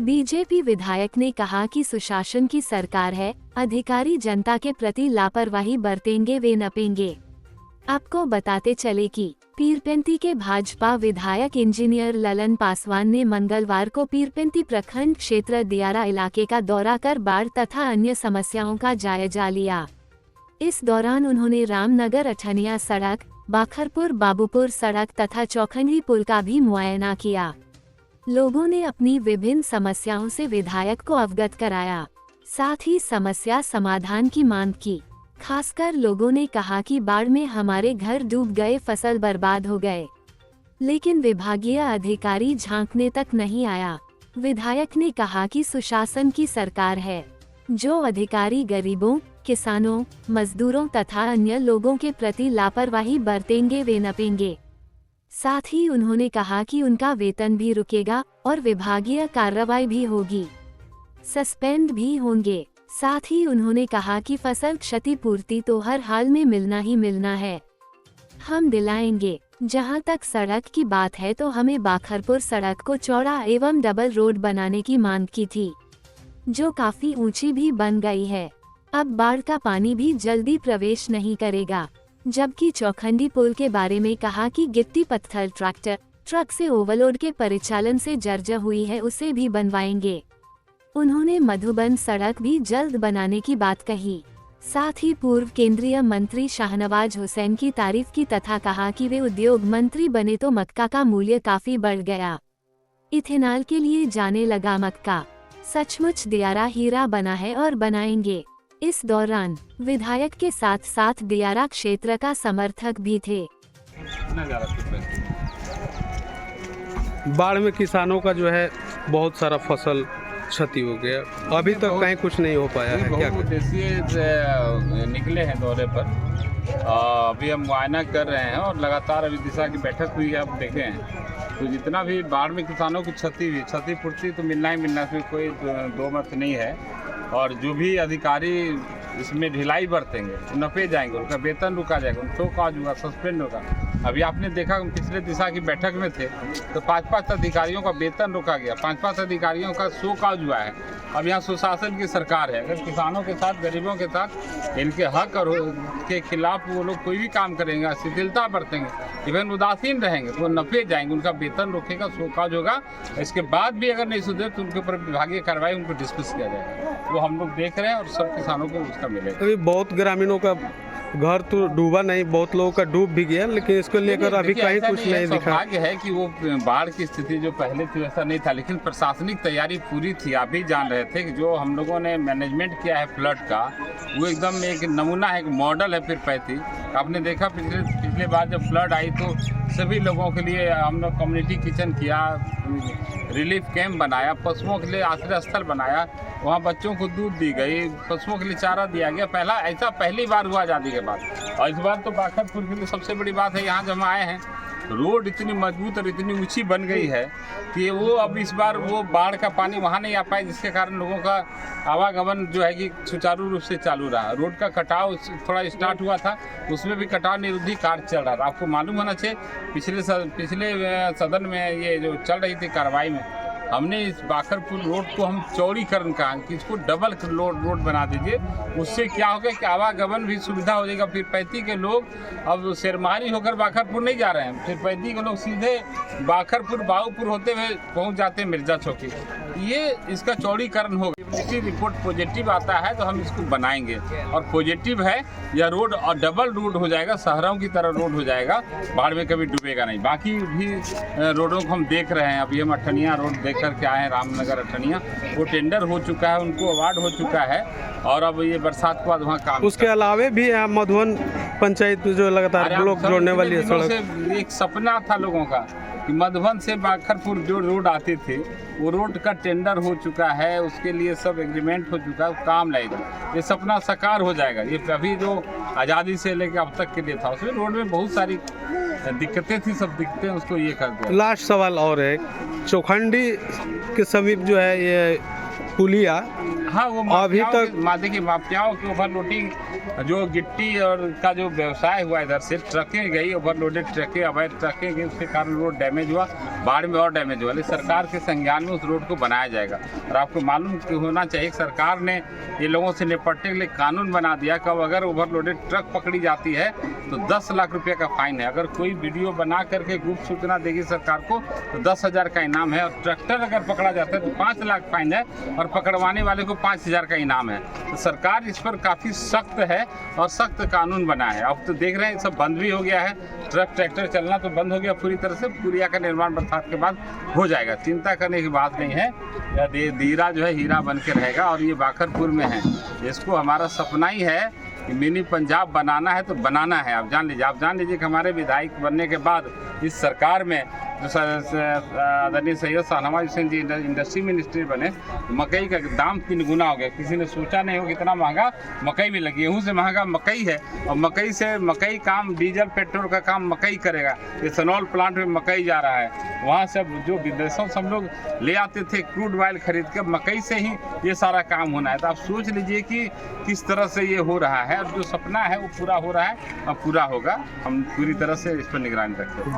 BJP विधायक ने कहा कि सुशासन की सरकार है, अधिकारी जनता के प्रति लापरवाही बरतेंगे वे नपेंगे। आपको बताते चले कि पीरपेंती के भाजपा विधायक इंजीनियर ललन पासवान ने मंगलवार को पीरपेंती प्रखंड क्षेत्र दियारा इलाके का दौरा कर बाढ़ तथा अन्य समस्याओं का जायजा लिया। इस दौरान उन्होंने रामनगर अठनिया सड़क, बाखरपुर बाबूपुर सड़क तथा चौखंडी पुल का भी मुआयना किया। लोगों ने अपनी विभिन्न समस्याओं से विधायक को अवगत कराया, साथ ही समस्या समाधान की मांग की। खासकर लोगों ने कहा कि बाढ़ में हमारे घर डूब गए, फसल बर्बाद हो गए, लेकिन विभागीय अधिकारी झांकने तक नहीं आया। विधायक ने कहा कि सुशासन की सरकार है, जो अधिकारी गरीबों, किसानों, मजदूरों तथा अन्य लोगों के प्रति लापरवाही बरतेंगे वे नपेंगे। साथ ही उन्होंने कहा कि उनका वेतन भी रुकेगा और विभागीय कार्रवाई भी होगी, सस्पेंड भी होंगे। साथ ही उन्होंने कहा कि फसल क्षतिपूर्ति तो हर हाल में मिलना ही मिलना है, हम दिलाएंगे। जहां तक सड़क की बात है तो हमें बाखरपुर सड़क को चौड़ा एवं डबल रोड बनाने की मांग की थी, जो काफी ऊंची भी बन गई है। अब बाढ़ का पानी भी जल्दी प्रवेश नहीं करेगा। जबकि चौखंडी पुल के बारे में कहा कि गिट्टी पत्थर ट्रक से ओवरलोड के परिचालन से जर्जर हुई है, उसे भी बनवाएंगे। उन्होंने मधुबन सड़क भी जल्द बनाने की बात कही। साथ ही पूर्व केंद्रीय मंत्री शाहनवाज हुसैन की तारीफ की तथा कहा कि वे उद्योग मंत्री बने तो मक्का का मूल्य काफी बढ़ गया, इथेनॉल के लिए जाने लगा मक्का। सचमुच दियारा हीरा बना है और बनाएंगे। इस दौरान विधायक के साथ साथ दियारा क्षेत्र का समर्थक भी थे। बाढ़ में किसानों का जो है बहुत सारा फसल क्षति हो गया, अभी तक कहीं कुछ नहीं हो पाया है। क्या उद्देश्य निकले हैं दौरे पर, अभी हम मुआयना कर रहे हैं और लगातार अभी दिशा की बैठक हुई है। आप देखे हैं तो जितना भी बाढ़ में किसानों की क्षति हुई, क्षतिपूर्ति तो मिलना ही मिलना, इसमें कोई दो मत नहीं है। और जो भी अधिकारी इसमें ढिलाई बरतेंगे तो नपे जाएंगे, उनका वेतन रुका जाएगा, उनका शोकॉज होगा, सस्पेंड होगा। अभी आपने देखा हम पिछले दिशा की बैठक में थे तो 5-5 अधिकारियों का वेतन रोका गया, 5-5 अधिकारियों का शोकॉज हुआ है। अब यहाँ सुशासन की सरकार है, अगर किसानों के साथ, गरीबों के साथ, इनके हक और के खिलाफ वो लोग कोई भी काम करेंगे, शिथिलता बरतेंगे, इवन उदासीन रहेंगे तो वो नपे जाएंगे, उनका वेतन रोकेगा, शोकॉज होगा। इसके बाद भी अगर नहीं सुधरे तो उनके ऊपर विभागीय कार्रवाई, उनको डिस्मिस किया जाएगा। वो हम लोग देख रहे हैं और सब किसानों को उसका मिलेगा। अभी बहुत ग्रामीणों का घर तो डूबा नहीं, बहुत लोगों का डूब भी गया, लेकिन इसको लेकर अभी कहीं कुछ नहीं दिखा। सौभाग्य है कि वो बाढ़ की स्थिति जो पहले थी वैसा नहीं था, लेकिन प्रशासनिक तैयारी पूरी थी। आप भी जान रहे थे कि जो हम लोगों ने मैनेजमेंट किया है फ्लड का, वो एकदम एक नमूना है, एक मॉडल है। फिर पैती आपने देखा पिछले बार जब फ्लड आई तो सभी लोगों के लिए हम लोग कम्युनिटी किचन किया, रिलीफ कैंप बनाया, पशुओं के लिए आश्रय स्थल बनाया, वहाँ बच्चों को दूध दी गई, पशुओं के लिए चारा दिया गया। ऐसा पहली बार हुआ आज़ादी के बाद। और इस बार तो बाखरपुर के लिए सबसे बड़ी बात है, यहाँ जब हम आए हैं रोड इतनी मजबूत और इतनी ऊंची बन गई है कि वो अब इस बार वो बाढ़ का पानी वहाँ नहीं आ पाए, जिसके कारण लोगों का आवागमन जो है कि सुचारू रूप से चालू रहा। रोड का कटाव थोड़ा स्टार्ट हुआ था, उसमें भी कटाव निरोधी कार्य चल रहा था। आपको मालूम होना चाहिए पिछले सदन में ये जो चल रही थी कार्रवाई में, हमने इस बाखरपुर रोड को हम चौड़ीकरण कहा कि इसको डबल रोड बना दीजिए। उससे क्या होगा कि आवागमन भी सुविधा हो जाएगा। फिर पैती के लोग अब शेरमारी होकर बाखरपुर नहीं जा रहे हैं, फिर पैती के लोग सीधे बाखरपुर बाबूपुर होते हुए पहुंच जाते हैं मिर्जा चौकी। ये इसका चौड़ीकरण होगा। इसी रिपोर्ट पॉजिटिव आता है तो हम इसको बनाएंगे, और पॉजिटिव है यह रोड और डबल रोड हो जाएगा, शहरों की तरह रोड हो जाएगा, बाढ़ में कभी डूबेगा नहीं। बाकी भी रोडों को हम देख रहे हैं। अभी हम अठनिया रोड देख करके आए हैं, रामनगर अठनिया, वो टेंडर हो चुका है, उनको अवार्ड हो चुका है, और अब ये बरसात के बाद वहाँ काम। उसके अलावे भी मधुबन पंचायत जो लगातार ब्लॉक जोड़ने वाली है सड़क, एक सपना था लोगों का कि मधुबन से बाखरपुर जो रोड आती थी वो रोड का टेंडर हो चुका है, उसके लिए सब एग्रीमेंट हो चुका है, काम लगेगा, ये सपना साकार हो जाएगा। ये अभी जो आज़ादी से लेकर अब तक के लिए था उसमें रोड में बहुत सारी दिक्कतें थी, सब दिक्कतें उसको ये कर दिया। लास्ट सवाल और है, चौखंडी के समीप जो है ये पुलिया हाँ वो अभी माफियाओं तक- के देखिए माफियाओं की ओवरलोडिंग जो गिट्टी और का जो व्यवसाय हुआ इधर से ट्रकें गई ओवरलोडेड ट्रकें अवैध ट्रकें गई उसके कारण रोड डैमेज हुआ बाढ़ में और डैमेज हुआ लेकिन सरकार के संज्ञान में उस रोड को बनाया जाएगा। और आपको मालूम कि होना चाहिए सरकार ने ये लोगों से निपटने के लिए कानून बना दिया कि अब अगर ओवरलोडेड ट्रक पकड़ी जाती है तो 10 लाख रुपये का फाइन है। अगर कोई वीडियो बना करके गुप्त सूचना देगी सरकार को तो 10,000 का इनाम है और ट्रैक्टर अगर पकड़ा जाता है तो 5 लाख फाइन है और पकड़वाने वाले को 5,000 का इनाम है। तो सरकार इस पर काफ़ी सख्त है और सख्त कानून बना है। अब तो देख रहे हैं सब बंद भी हो गया है, ट्रक ट्रैक्टर चलना तो बंद हो गया पूरी तरह से। पुलिया का निर्माण बरसात के बाद हो जाएगा, चिंता करने की बात नहीं है। यह दीरा जो है हीरा बन के रहेगा और ये बाखरपुर में है। इसको हमारा सपना ही है कि मिनी पंजाब बनाना है तो बनाना है। आप जान लीजिए कि हमारे विधायक बनने के बाद इस सरकार में जो आदरणीय सैयद शाहनवाज हुसैन जी इंडस्ट्री मिनिस्ट्री बने मकई का दाम 3 गुना हो गया। किसी ने सोचा नहीं हो कितना महंगा मकई भी लगी, गेहूँ से महंगा मकई है और मकई काम डीजल पेट्रोल का काम मकई करेगा। इथेनॉल प्लांट में मकई जा रहा है, वहाँ से जो विदेशों से हम लोग ले आते थे क्रूड ऑयल खरीद के, मकई से ही ये सारा काम होना है। तो आप सोच लीजिए कि किस तरह से ये हो रहा है और जो सपना है वो पूरा हो रहा है और पूरा होगा। हम पूरी तरह से इस पर निगरानी रखते हैं।